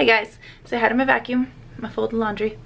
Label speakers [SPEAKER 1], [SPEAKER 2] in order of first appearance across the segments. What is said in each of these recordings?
[SPEAKER 1] Hey guys, say hi to my vacuum, my folded laundry.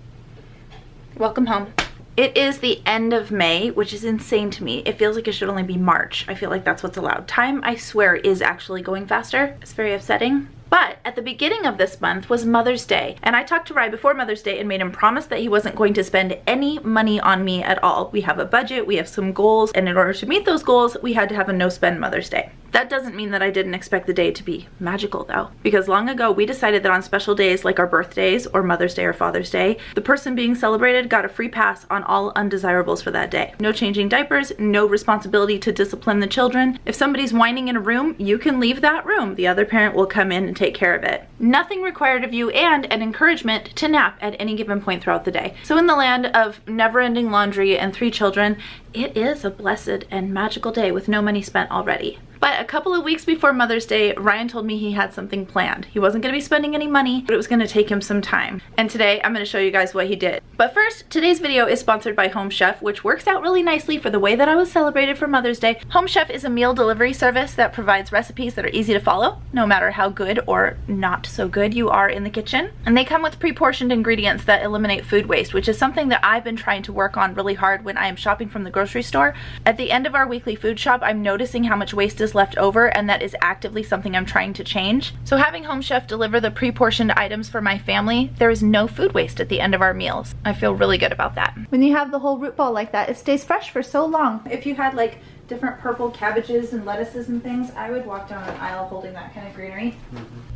[SPEAKER 1] Welcome home. It is the end of May, which is insane to me. It feels like it should only be March. I feel like that's what's allowed. Time, I swear, is actually going faster. It's very upsetting. But at the beginning of this month was Mother's Day, and I talked to Rye before Mother's Day and made him promise that he wasn't going to spend any money on me at all. We have a budget, we have some goals, and in order to meet those goals, we had to have a no-spend Mother's Day. That doesn't mean that I didn't expect the day to be magical though, because long ago we decided that on special days like our birthdays or Mother's Day or Father's Day, the person being celebrated got a free pass on all undesirables for that day. No changing diapers, no responsibility to discipline the children. If somebody's whining in a room, you can leave that room. The other parent will come in and take care of it. Nothing required of you, and an encouragement to nap at any given point throughout the day. So in the land of never-ending laundry and 3 children, it is a blessed and magical day with no money spent already. But a couple of weeks before Mother's Day, Ryan told me he had something planned. He wasn't going to be spending any money, but it was going to take him some time. And today I'm going to show you guys what he did. But first, today's video is sponsored by Home Chef, which works out really nicely for the way that I was celebrated for Mother's Day. Home Chef is a meal delivery service that provides recipes that are easy to follow, no matter how good or not so good you are in the kitchen. And they come with pre-portioned ingredients that eliminate food waste, which is something that I've been trying to work on really hard when I am shopping from the grocery store. At the end of our weekly food shop, I'm noticing how much waste is left over, and that is actively something I'm trying to change. So having Home Chef deliver the pre-portioned items for my family, there is no food waste at the end of our meals. I feel really good about that. When you have the whole root ball like that, it stays fresh for so long. If you had like different purple cabbages and lettuces and things, I would walk down an aisle holding that kind of greenery.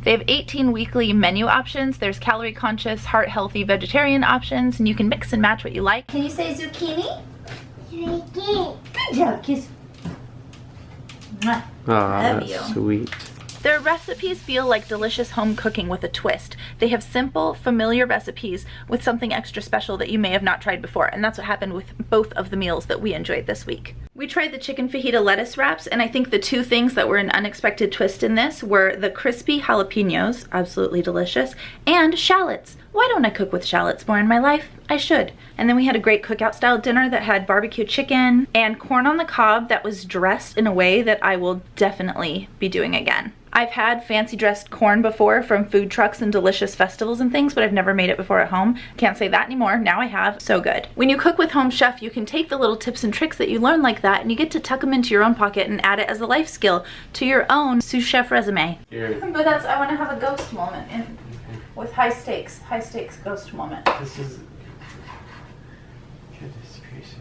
[SPEAKER 1] They have 18 weekly menu options. There's calorie conscious, heart healthy vegetarian options, and you can mix and match what you like. Can you say zucchini? Zucchini. Good job, kiss. Mwah.
[SPEAKER 2] Oh, that's sweet.
[SPEAKER 1] Their recipes feel like delicious home cooking with a twist. They have simple, familiar recipes with something extra special that you may have not tried before, and that's what happened with both of the meals that we enjoyed this week. We tried the chicken fajita lettuce wraps, and I think the 2 things that were an unexpected twist in this were the crispy jalapenos, absolutely delicious, and shallots. Why don't I cook with shallots more in my life? I should. And then we had a great cookout style dinner that had barbecue chicken and corn on the cob that was dressed in a way that I will definitely be doing again. I've had fancy dressed corn before from food trucks and delicious festivals and things, but I've never made it before at home. Can't say that anymore. Now I have. So good. When you cook with Home Chef, you can take the little tips and tricks that you learn like that, and you get to tuck them into your own pocket and add it as a life skill to your own sous chef resume.
[SPEAKER 2] Here.
[SPEAKER 1] But that's, I want to have a ghost moment with high stakes ghost moment.
[SPEAKER 2] This is... Goodness gracious.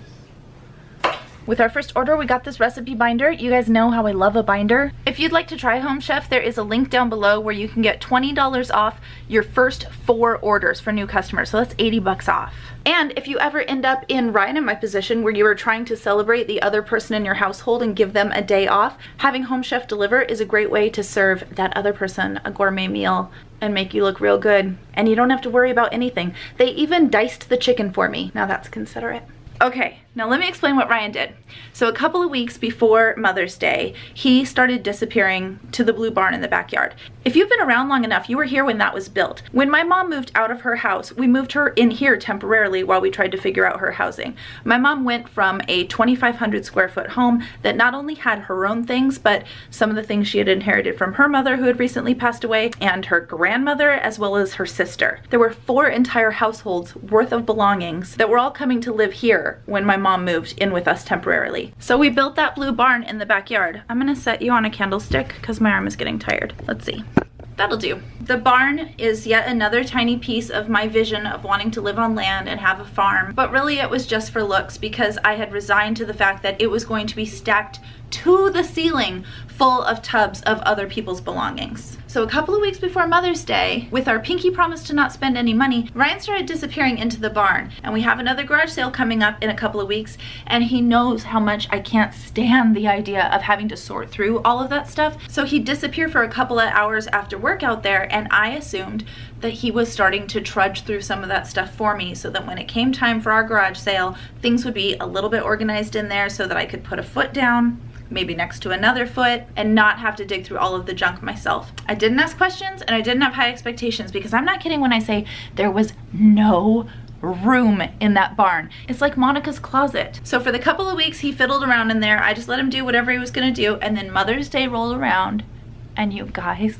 [SPEAKER 1] With our first order, we got this recipe binder. You guys know how I love a binder. If you'd like to try Home Chef, there is a link down below where you can get $20 off your first 4 orders for new customers. So that's 80 bucks off. And if you ever end up in Ryan and my position where you are trying to celebrate the other person in your household and give them a day off, having Home Chef deliver is a great way to serve that other person a gourmet meal and make you look real good. And you don't have to worry about anything. They even diced the chicken for me. Now that's considerate. Okay, now let me explain what Ryan did. So a couple of weeks before Mother's Day, he started disappearing to the blue barn in the backyard. If you've been around long enough, you were here when that was built. When my mom moved out of her house, we moved her in here temporarily while we tried to figure out her housing. My mom went from a 2,500 square foot home that not only had her own things, but some of the things she had inherited from her mother who had recently passed away, and her grandmother, as well as her sister. There were 4 entire households worth of belongings that were all coming to live here when my mom moved in with us temporarily. So we built that blue barn in the backyard. I'm gonna set you on a candlestick because my arm is getting tired. Let's see. That'll do. The barn is yet another tiny piece of my vision of wanting to live on land and have a farm, but really it was just for looks because I had resigned to the fact that it was going to be stacked to the ceiling full of tubs of other people's belongings. So a couple of weeks before Mother's Day, with our pinky promise to not spend any money, Ryan started disappearing into the barn. And we have another garage sale coming up in a couple of weeks, and he knows how much I can't stand the idea of having to sort through all of that stuff. So he disappeared for a couple of hours after work out there, and I assumed that he was starting to trudge through some of that stuff for me so that when it came time for our garage sale, things would be a little bit organized in there so that I could put a foot down, maybe next to another foot, and not have to dig through all of the junk myself. I didn't ask questions and I didn't have high expectations because I'm not kidding when I say there was no room in that barn. It's like Monica's closet. So for the couple of weeks he fiddled around in there, I just let him do whatever he was gonna do, and then Mother's Day rolled around and you guys,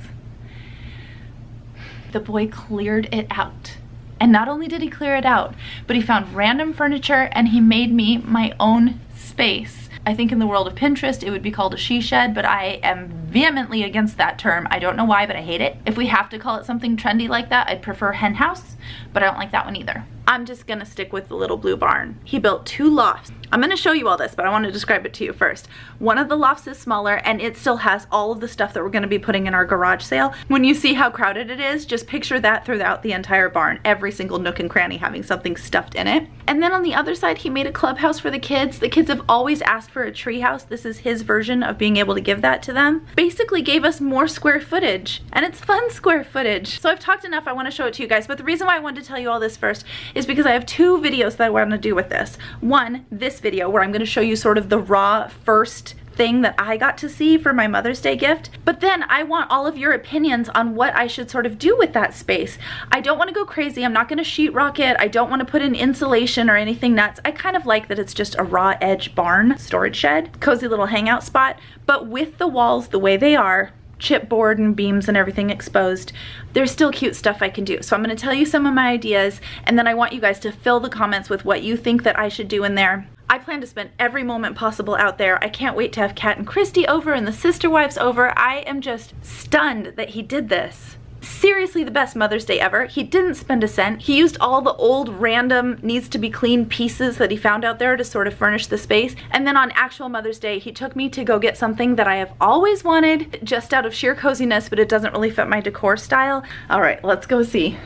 [SPEAKER 1] The boy cleared it out. And not only did he clear it out, but he found random furniture and he made me my own space. I think in the world of Pinterest, it would be called a she shed, but I am vehemently against that term. I don't know why, but I hate it. If we have to call it something trendy like that, I'd prefer hen house, but I don't like that one either. I'm just gonna stick with the little blue barn. He built 2 lofts. I'm gonna show you all this, but I want to describe it to you first. One of the lofts is smaller and it still has all of the stuff that we're gonna be putting in our garage sale. When you see how crowded it is, just picture that throughout the entire barn. Every single nook and cranny having something stuffed in it. And then on the other side, he made a clubhouse for the kids. The kids have always asked for a tree house. This is his version of being able to give that to them. Basically gave us more square footage, and it's fun square footage. So I've talked enough, I wanna show it to you guys, but the reason why I wanted to tell you all this first is because I have 2 videos that I wanna do with this. One, this video where I'm gonna show you sort of the raw first thing that I got to see for my Mother's Day gift. But then I want all of your opinions on what I should sort of do with that space. I don't want to go crazy. I'm not going to sheetrock it. I don't want to put in insulation or anything nuts. I kind of like that it's just a raw edge barn storage shed, cozy little hangout spot, but with the walls the way they are, chipboard and beams and everything exposed, there's still cute stuff I can do. So I'm going to tell you some of my ideas, and then I want you guys to fill the comments with what you think that I should do in there. I plan to spend every moment possible out there. I can't wait to have Kat and Christy over and the sister wives over. I am just stunned that he did this. Seriously, the best Mother's Day ever. He didn't spend a cent. He used all the old random needs to be clean pieces that he found out there to sort of furnish the space. And then on actual Mother's Day, he took me to go get something that I have always wanted just out of sheer coziness, but it doesn't really fit my decor style. All right, let's go see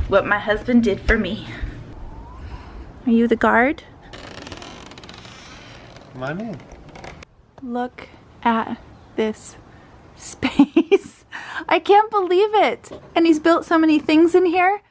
[SPEAKER 1] what my husband did for me. Are you the guard?
[SPEAKER 2] Come on in.
[SPEAKER 1] Look at this space. I can't believe it. And he's built so many things in here.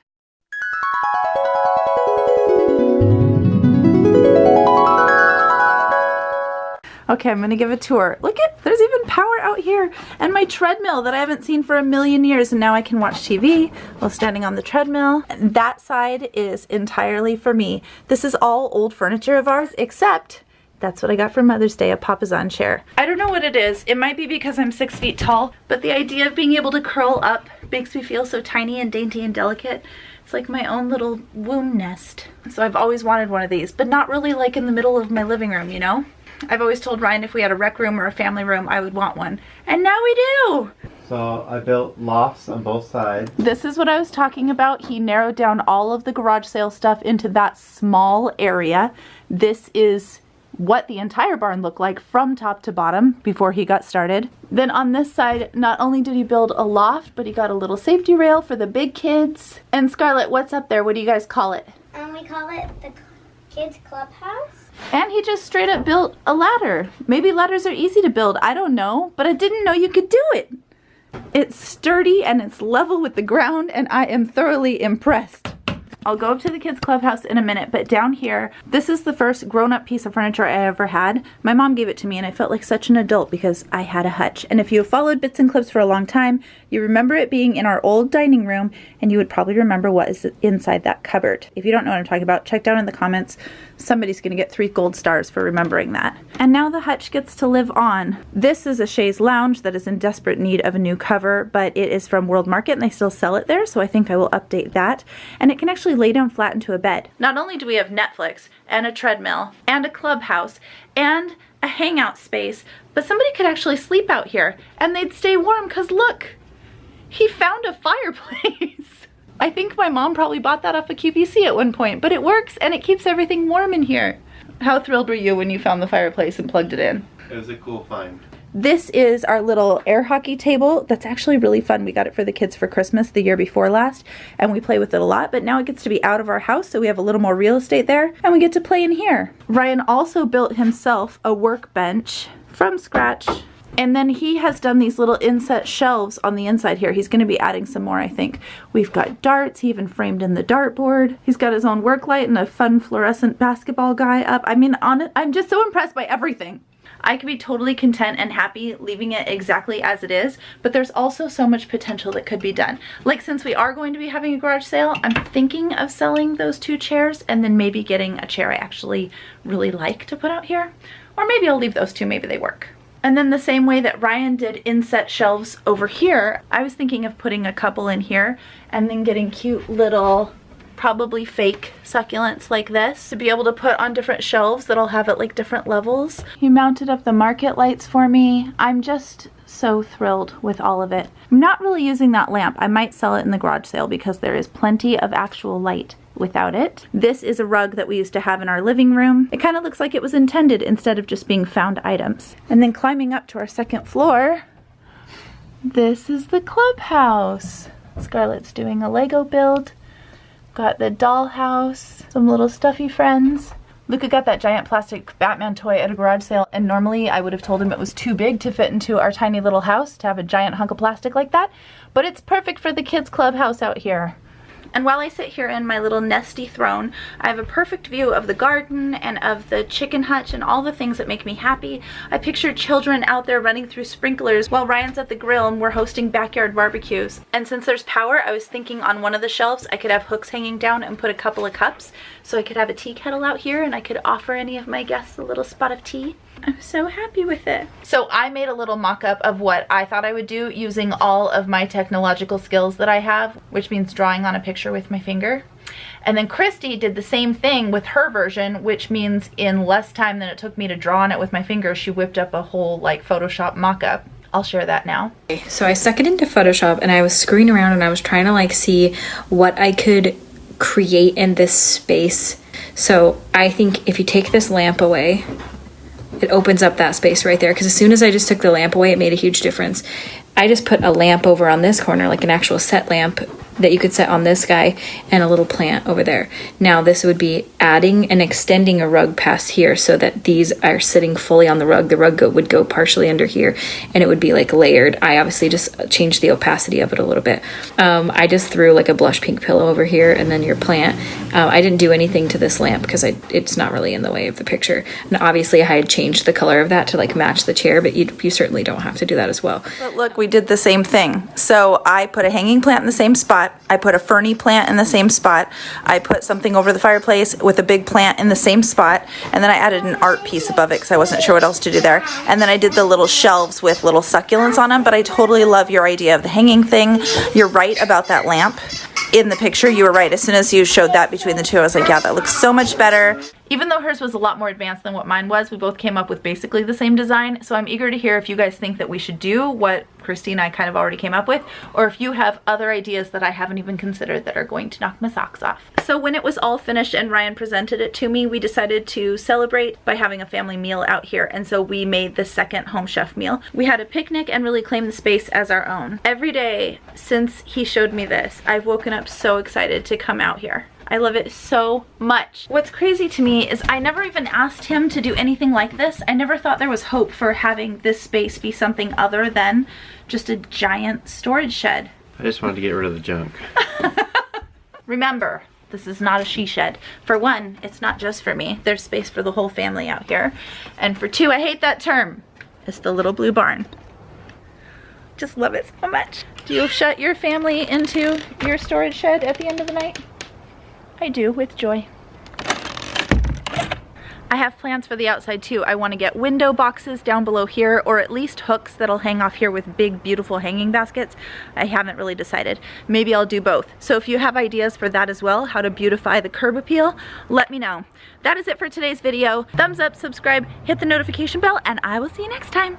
[SPEAKER 1] Okay, I'm gonna give a tour. Look at, there's even power out here. And my treadmill that I haven't seen for a million years, and now I can watch TV while standing on the treadmill. And that side is entirely for me. This is all old furniture of ours, except that's what I got for Mother's Day, a Papazan chair. I don't know what it is. It might be because I'm 6 feet tall, but the idea of being able to curl up makes me feel so tiny and dainty and delicate. It's like my own little womb nest. So I've always wanted one of these, but not really like in the middle of my living room, you know? I've always told Ryan if we had a rec room or a family room, I would want one. And now we do!
[SPEAKER 2] So I built lofts on both sides.
[SPEAKER 1] This is what I was talking about. He narrowed down all of the garage sale stuff into that small area. This is what the entire barn looked like from top to bottom before he got started. Then on this side, not only did he build a loft, but he got a little safety rail for the big kids. And Scarlett, what's up there? What do you guys call it?
[SPEAKER 3] We call it the kids clubhouse.
[SPEAKER 1] And he just straight up built a ladder. Maybe ladders are easy to build, I don't know, but I didn't know you could do it. It's sturdy and it's level with the ground, and I am thoroughly impressed. I'll go up to the kids' clubhouse in a minute, but down here, this is the first grown-up piece of furniture I ever had. My mom gave it to me and I felt like such an adult because I had a hutch. And if you have followed Bits and Clips for a long time, you remember it being in our old dining room, and you would probably remember what is inside that cupboard. If you don't know what I'm talking about, check down in the comments. Somebody's gonna get 3 gold stars for remembering that. And now the hutch gets to live on. This is a chaise lounge that is in desperate need of a new cover, but it is from World Market and they still sell it there, so I think I will update that. And it can actually lay down flat into a bed. Not only do we have Netflix and a treadmill and a clubhouse and a hangout space, but somebody could actually sleep out here and they'd stay warm, because look, he found a fireplace. I think my mom probably bought that off of QVC at one point, but it works and it keeps everything warm in here. How thrilled were you when you found the fireplace and plugged it in?
[SPEAKER 2] It was a cool find.
[SPEAKER 1] This is our little air hockey table that's actually really fun. We got it for the kids for Christmas the year before last, and we play with it a lot, but now it gets to be out of our house, so we have a little more real estate there, and we get to play in here. Ryan also built himself a workbench from scratch, and then he has done these little inset shelves on the inside here. He's going to be adding some more, I think. We've got darts. He even framed in the dartboard. He's got his own work light and a fun fluorescent basketball guy up. I mean, I'm just so impressed by everything. I could be totally content and happy leaving it exactly as it is, but there's also so much potential that could be done. Like, since we are going to be having a garage sale, I'm thinking of selling those 2 chairs and then maybe getting a chair I actually really like to put out here. Or maybe I'll leave those 2, maybe they work. And then the same way that Ryan did inset shelves over here, I was thinking of putting a couple in here and then getting cute little, probably fake succulents like this to be able to put on different shelves that'll have it like different levels. He mounted up the market lights for me. I'm just so thrilled with all of it. I'm not really using that lamp. I might sell it in the garage sale because there is plenty of actual light without it. This is a rug that we used to have in our living room. It kind of looks like it was intended instead of just being found items. And then climbing up to our second floor, this is the clubhouse. Scarlett's doing a Lego build. Got the dollhouse, some little stuffy friends. Luca got that giant plastic Batman toy at a garage sale, and normally I would have told him it was too big to fit into our tiny little house to have a giant hunk of plastic like that, but it's perfect for the kids' clubhouse out here. And while I sit here in my little nesty throne, I have a perfect view of the garden and of the chicken hutch and all the things that make me happy. I picture children out there running through sprinklers while Ryan's at the grill and we're hosting backyard barbecues. And since there's power, I was thinking on one of the shelves I could have hooks hanging down and put a couple of cups so I could have a tea kettle out here and I could offer any of my guests a little spot of tea. I'm so happy with it. So I made a little mock-up of what I thought I would do using all of my technological skills that I have, which means drawing on a picture with my finger. And then Christy did the same thing with her version, which means in less time than it took me to draw on it with my finger, she whipped up a whole like Photoshop mock-up. I'll share that now.
[SPEAKER 4] So I stuck it into Photoshop and I was screwing around and I was trying to like see what I could create in this space. So I think if you take this lamp away, it opens up that space right there, because as soon as I just took the lamp away, it made a huge difference. I just put a lamp over on this corner, like an actual set lamp that you could set on this guy, and a little plant over there. Now this would be adding and extending a rug past here so that these are sitting fully on the rug. The rug would go partially under here and it would be like layered. I obviously just changed the opacity of it a little bit. I just threw like a blush pink pillow over here and then your plant. I didn't do anything to this lamp because it's not really in the way of the picture. And obviously I had changed the color of that to like match the chair, but you certainly don't have to do that as well.
[SPEAKER 1] But look, we did the same thing. So I put a hanging plant in the same spot. I put a ferny plant in the same spot. I put something over the fireplace with a big plant in the same spot. And then I added an art piece above it because I wasn't sure what else to do there. And then I did the little shelves with little succulents on them. But I totally love your idea of the hanging thing. You're right about that lamp. In the picture, you were right. As soon as you showed that between the two, I was like, yeah, that looks so much better. Even though hers was a lot more advanced than what mine was, we both came up with basically the same design. So I'm eager to hear if you guys think that we should do what Christy and I kind of already came up with, or if you have other ideas that I haven't even considered that are going to knock my socks off. So when it was all finished and Ryan presented it to me, we decided to celebrate by having a family meal out here. And so we made the second Home Chef meal. We had a picnic and really claimed the space as our own. Every day since he showed me this, I've woken up so excited to come out here. I love it so much. What's crazy to me is I never even asked him to do anything like this. I never thought there was hope for having this space be something other than just a giant storage shed.
[SPEAKER 2] I just wanted to get rid of the junk.
[SPEAKER 1] Remember, this is not a she shed. For one, it's not just for me. There's space for the whole family out here. And for two, I hate that term. It's the little blue barn. Just love it so much. Do you shut your family into your storage shed at the end of the night? I do, with joy. I have plans for the outside too. I want to get window boxes down below here, or at least hooks that'll hang off here with big, beautiful hanging baskets. I haven't really decided. Maybe I'll do both. So if you have ideas for that as well, how to beautify the curb appeal, let me know. That is it for today's video. Thumbs up, subscribe, hit the notification bell, and I will see you next time.